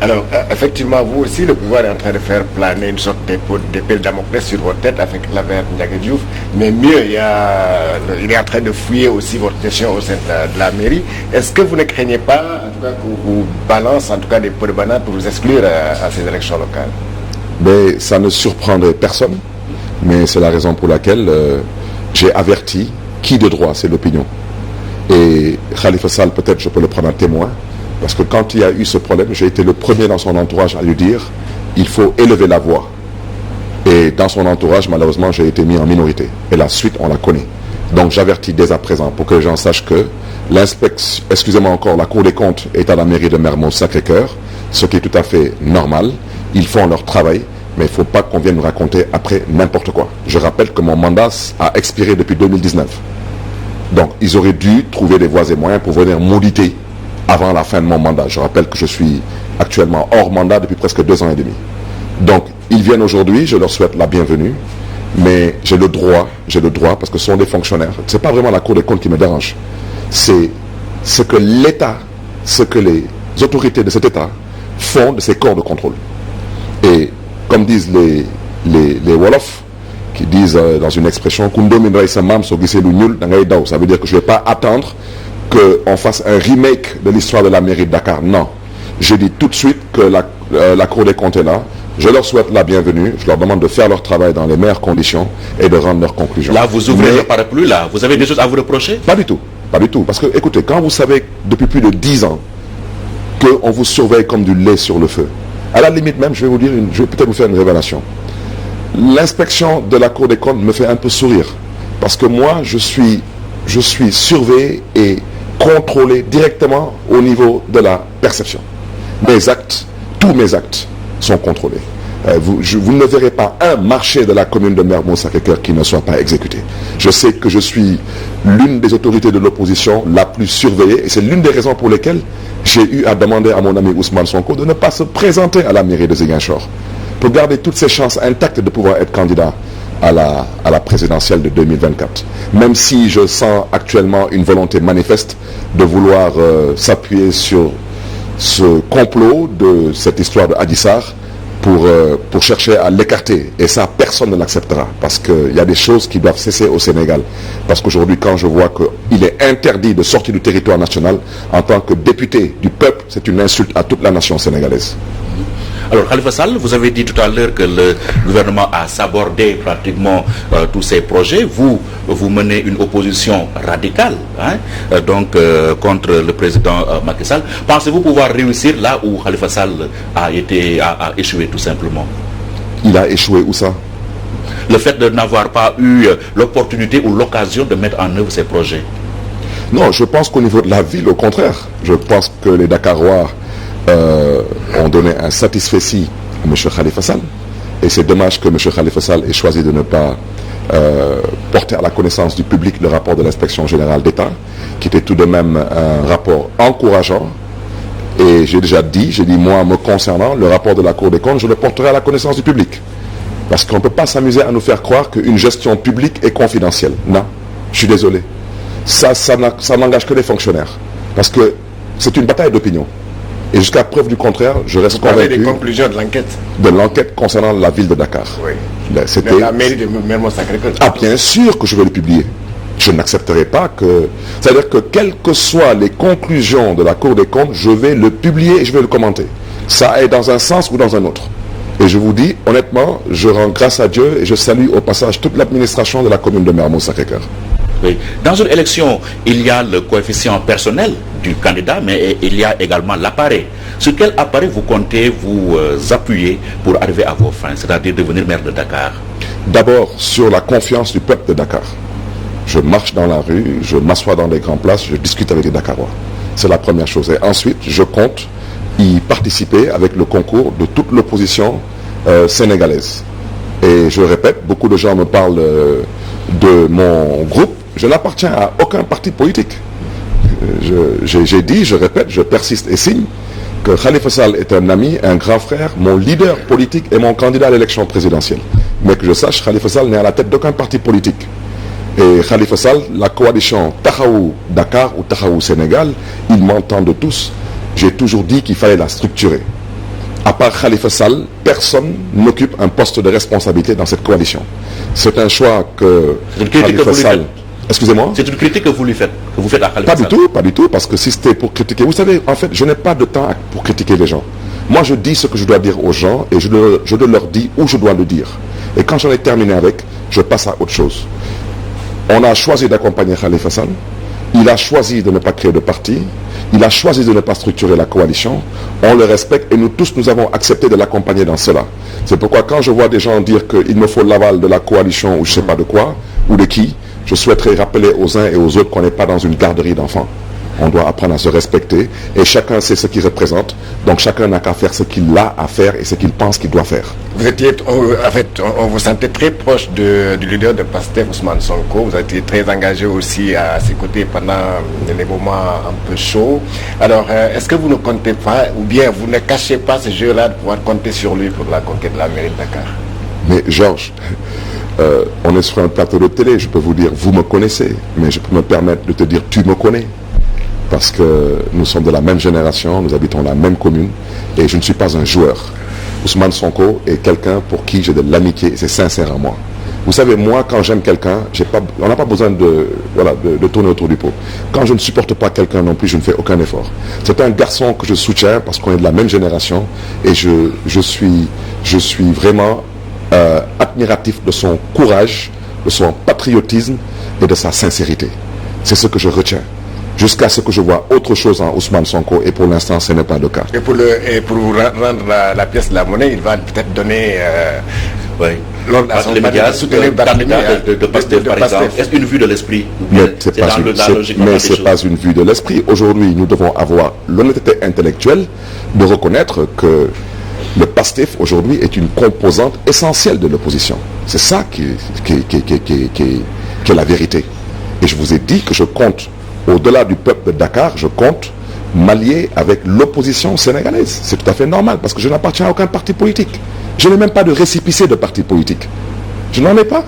Alors, effectivement, vous aussi, le pouvoir est en train de faire planer une sorte d'épée de Damoclès sur votre tête avec l'affaire Ndiaga Diouf. Mais mieux, il est en train de fouiller aussi votre gestion au sein de la mairie. Est-ce que vous ne craignez pas, en tout cas, qu'on vous balance en tout cas des pots de banane pour vous exclure à ces élections locales? Mais ça ne surprendrait personne. Mais c'est la raison pour laquelle j'ai averti qui de droit, c'est l'opinion. Et Khalifa Sall, peut-être je peux le prendre en témoin. Parce que quand il y a eu ce problème, j'ai été le premier dans son entourage à lui dire il faut élever la voix. Et dans son entourage, malheureusement, j'ai été mis en minorité. Et la suite, on la connaît. Donc j'avertis dès à présent pour que les gens sachent que l'inspection, excusez-moi encore, la Cour des comptes est à la mairie de Mermoz-Sacré-Cœur, ce qui est tout à fait normal. Ils font leur travail, mais il ne faut pas qu'on vienne nous raconter après n'importe quoi. Je rappelle que mon mandat a expiré depuis 2019. Donc ils auraient dû trouver des voies et moyens pour venir m'auditer avant la fin de mon mandat. Je rappelle que je suis actuellement hors mandat depuis presque 2 ans et demi. Donc, ils viennent aujourd'hui, je leur souhaite la bienvenue, mais j'ai le droit, parce que ce sont des fonctionnaires. Ce n'est pas vraiment la Cour des comptes qui me dérange. C'est ce que l'État, ce que les autorités de cet État font de ces corps de contrôle. Et comme disent les Wolofs, qui disent dans une expression, ça veut dire que je ne vais pas attendre qu'on fasse un remake de l'histoire de la mairie de Dakar. Non. Je dis tout de suite que la Cour des comptes est là. Je leur souhaite la bienvenue. Je leur demande de faire leur travail dans les meilleures conditions et de rendre leurs conclusions. Là, vous ouvrez le parapluie, là. Vous avez des choses à vous reprocher? Pas du tout. Pas du tout. Parce que, écoutez, quand vous savez depuis plus de 10 ans qu'on vous surveille comme du lait sur le feu, à la limite même, je vais peut-être vous faire une révélation. L'inspection de la Cour des comptes me fait un peu sourire. Parce que moi, je suis surveillé et contrôlé directement au niveau de la perception. Mes actes, tous mes actes sont contrôlés. Vous ne verrez pas un marché de la commune de Mermoz-Sacré-Cœur qui ne soit pas exécuté. Je sais que je suis l'une des autorités de l'opposition la plus surveillée et c'est l'une des raisons pour lesquelles j'ai eu à demander à mon ami Ousmane Sonko de ne pas se présenter à la mairie de Ziguinchor pour garder toutes ses chances intactes de pouvoir être candidat à la présidentielle de 2024. Même si je sens actuellement une volonté manifeste de vouloir s'appuyer sur ce complot de cette histoire de Adji Sarr pour chercher à l'écarter. Et ça, personne ne l'acceptera. Parce qu'il y a des choses qui doivent cesser au Sénégal. Parce qu'aujourd'hui, quand je vois qu'il est interdit de sortir du territoire national, en tant que député du peuple, c'est une insulte à toute la nation sénégalaise. Alors Khalifa Sall, vous avez dit tout à l'heure que le gouvernement a sabordé pratiquement tous ces projets. Vous menez une opposition radicale contre le président Macky Sall. Pensez-vous pouvoir réussir là où Khalifa Sall a échoué tout simplement? Il a échoué où ça? Le fait de n'avoir pas eu l'opportunité ou l'occasion de mettre en œuvre ces projets. Non, je pense qu'au niveau de la ville, au contraire. Je pense que les Dakarois ont donné un satisfecit à M. Khalifa Sall. Et c'est dommage que M. Khalifa Sall ait choisi de ne pas porter à la connaissance du public le rapport de l'inspection générale d'État, qui était tout de même un rapport encourageant. Et j'ai dit, moi, me concernant, le rapport de la Cour des comptes, je le porterai à la connaissance du public. Parce qu'on ne peut pas s'amuser à nous faire croire qu'une gestion publique est confidentielle. Non, je suis désolé. Ça n'engage que les fonctionnaires. Parce que c'est une bataille d'opinion. Et jusqu'à preuve du contraire, je reste convaincu des conclusions de l'enquête. De l'enquête concernant la ville de Dakar. Oui. C'était la mairie de Mermoz-Sacré-Cœur. Ah, bien sûr que je vais le publier. Je n'accepterai pas que... C'est-à-dire que quelles que soient les conclusions de la Cour des comptes, je vais le publier et je vais le commenter. Ça est dans un sens ou dans un autre. Et je vous dis, honnêtement, je rends grâce à Dieu et je salue au passage toute l'administration de la commune de Mermoz-Sacré-Cœur. Oui. Dans une élection, il y a le coefficient personnel du candidat, mais il y a également l'appareil. Sur quel appareil vous comptez vous appuyer pour arriver à vos fins, c'est-à-dire devenir maire de Dakar? D'abord, sur la confiance du peuple de Dakar. Je marche dans la rue, je m'assois dans des grandes places, je discute avec les Dakarois. C'est la première chose. Et ensuite, je compte y participer avec le concours de toute l'opposition sénégalaise. Et je répète, beaucoup de gens me parlent de mon groupe. Je n'appartiens à aucun parti politique. J'ai dit, je répète, je persiste et signe que Khalifa Sall est un ami, un grand frère, mon leader politique et mon candidat à l'élection présidentielle. Mais que je sache, Khalifa Sall n'est à la tête d'aucun parti politique. Et Khalifa Sall, la coalition Tahaou Dakar ou Tahaou Sénégal, ils m'entendent tous. J'ai toujours dit qu'il fallait la structurer. À part Khalifa Sall, personne n'occupe un poste de responsabilité dans cette coalition. C'est un choix que Khalifa Sall... Excusez-moi. C'est une critique que vous lui faites, que vous faites à Khalifa Sall. Pas du tout, parce que si c'était pour critiquer... Vous savez, en fait, je n'ai pas de temps pour critiquer les gens. Moi, je dis ce que je dois dire aux gens et je leur dis où je dois le dire. Et quand j'en ai terminé avec, je passe à autre chose. On a choisi d'accompagner Khalifa Sall. Il a choisi de ne pas créer de parti. Il a choisi de ne pas structurer la coalition. On le respecte et nous tous, nous avons accepté de l'accompagner dans cela. C'est pourquoi quand je vois des gens dire qu'il me faut l'aval de la coalition ou je ne sais pas de quoi, ou de qui, je souhaiterais rappeler aux uns et aux autres qu'on n'est pas dans une garderie d'enfants. On doit apprendre à se respecter et chacun sait ce qu'il représente. Donc chacun n'a qu'à faire ce qu'il a à faire et ce qu'il pense qu'il doit faire. Vous étiez, en fait, on vous sentait très proche du leader de PASTEF, Ousmane Sonko. Vous avez été très engagé aussi à ses côtés pendant les moments un peu chauds. Alors, est-ce que vous ne comptez pas, ou bien vous ne cachez pas ce jeu-là de pouvoir compter sur lui pour la conquête de la mairie de Dakar? Mais Georges, on est sur un plateau de télé, je peux vous dire, vous me connaissez, mais je peux me permettre de te dire, tu me connais. Parce que nous sommes de la même génération, nous habitons la même commune, et je ne suis pas un joueur. Ousmane Sonko est quelqu'un pour qui j'ai de l'amitié, et c'est sincère à moi. Vous savez, moi, quand j'aime quelqu'un, on n'a pas besoin de tourner autour du pot. Quand je ne supporte pas quelqu'un non plus, je ne fais aucun effort. C'est un garçon que je soutiens parce qu'on est de la même génération, et je suis vraiment admiratif de son courage, de son patriotisme et de sa sincérité. C'est ce que je retiens. Jusqu'à ce que je vois autre chose en Ousmane Sonko, et pour l'instant, ce n'est pas le cas. Et pour vous rendre la pièce de la monnaie, il va peut-être donner... l'ordre à son médias, soutenir de PASTEF, par exemple. Est-ce une vue de l'esprit? Mais ce n'est pas une vue de l'esprit. Aujourd'hui, nous devons avoir l'honnêteté intellectuelle de reconnaître que le PASTEF, aujourd'hui, est une composante essentielle de l'opposition. C'est ça qui est la vérité. Et je vous ai dit que je compte, au-delà du peuple de Dakar, je compte m'allier avec l'opposition sénégalaise. C'est tout à fait normal, parce que je n'appartiens à aucun parti politique. Je n'ai même pas de récépissé de parti politique. Je n'en ai pas.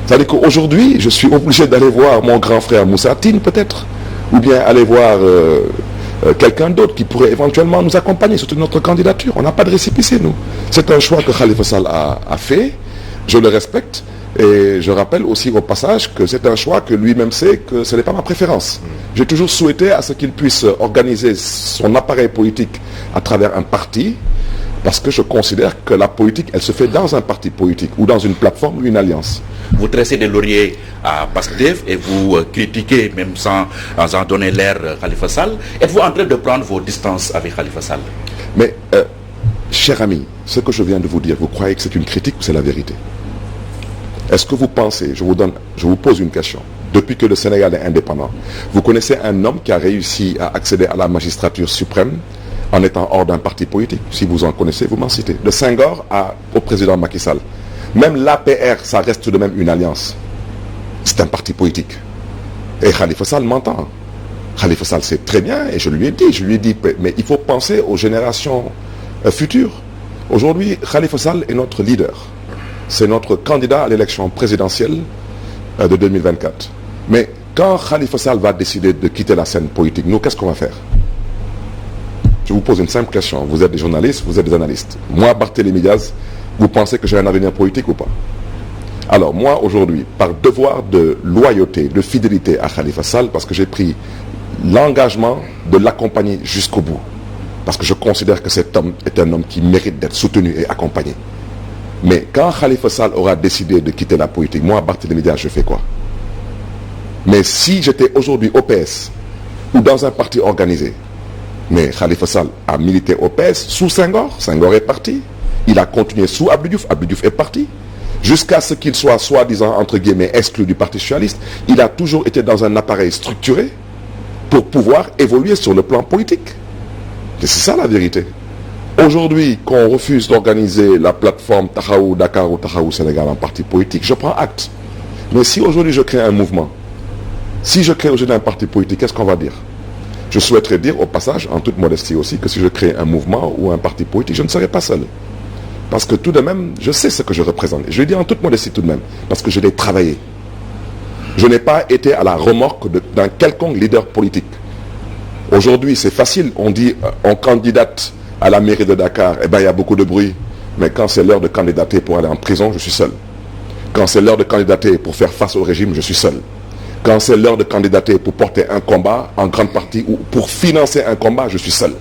C'est-à-dire qu'aujourd'hui, je suis obligé d'aller voir mon grand frère Moussa Tine, peut-être, ou bien aller voir quelqu'un d'autre qui pourrait éventuellement nous accompagner sur notre candidature. On n'a pas de récépissé, nous. C'est un choix que Khalifa Sall a fait. Je le respecte. Et je rappelle aussi au passage que c'est un choix que lui-même sait que ce n'est pas ma préférence. J'ai toujours souhaité à ce qu'il puisse organiser son appareil politique à travers un parti, parce que je considère que la politique, elle se fait dans un parti politique, ou dans une plateforme, ou une alliance. Vous tressez des lauriers à PASTEF et vous critiquez, même sans en donner l'air, Khalifa Sall. Êtes-vous en train de prendre vos distances avec Khalifa Sall? Mais, cher ami, ce que je viens de vous dire, vous croyez que c'est une critique ou c'est la vérité? Est-ce que vous pensez, je vous pose une question, depuis que le Sénégal est indépendant, vous connaissez un homme qui a réussi à accéder à la magistrature suprême en étant hors d'un parti politique? Si vous en connaissez, vous m'en citez. De Senghor au président Macky Sall. Même l'APR, ça reste tout de même une alliance. C'est un parti politique. Et Khalifa Sall m'entend. Khalifa Sall sait très bien, et je lui ai dit, mais il faut penser aux générations futures. Aujourd'hui, Khalifa Sall est notre leader. C'est notre candidat à l'élection présidentielle de 2024. Mais quand Khalifa Sall va décider de quitter la scène politique, nous, qu'est-ce qu'on va faire? Je vous pose une simple question. Vous êtes des journalistes, vous êtes des analystes. Moi, Barthélémy Diaz, vous pensez que j'ai un avenir politique ou pas? Alors moi, aujourd'hui, par devoir de loyauté, de fidélité à Khalifa Sall, parce que j'ai pris l'engagement de l'accompagner jusqu'au bout, parce que je considère que cet homme est un homme qui mérite d'être soutenu et accompagné. Mais quand Khalifa Sall aura décidé de quitter la politique, moi, Barthélémy Diaz, je fais quoi? Mais si j'étais aujourd'hui au PS ou dans un parti organisé, mais Khalifa Sall a milité au PS sous Senghor, Senghor est parti. Il a continué sous Abdou Diouf, Abdou Diouf est parti. Jusqu'à ce qu'il soit, soi-disant, entre guillemets, exclu du Parti socialiste, il a toujours été dans un appareil structuré pour pouvoir évoluer sur le plan politique. Et c'est ça la vérité. Aujourd'hui, qu'on refuse d'organiser la plateforme Tahaou Dakar ou Tahaou Sénégal en parti politique, je prends acte. Mais si aujourd'hui je crée un mouvement, si je crée aujourd'hui un parti politique, qu'est-ce qu'on va dire? Je souhaiterais dire au passage, en toute modestie aussi, que si je crée un mouvement ou un parti politique, je ne serai pas seul. Parce que tout de même, je sais ce que je représente. Je le dis en toute modestie tout de même, parce que je l'ai travaillé. Je n'ai pas été à la remorque d'un quelconque leader politique. Aujourd'hui, c'est facile, on dit, on candidate à la mairie de Dakar, eh ben, il y a beaucoup de bruit. Mais quand c'est l'heure de candidater pour aller en prison, je suis seul. Quand c'est l'heure de candidater pour faire face au régime, je suis seul. Quand c'est l'heure de candidater pour porter un combat, en grande partie, ou pour financer un combat, je suis seul.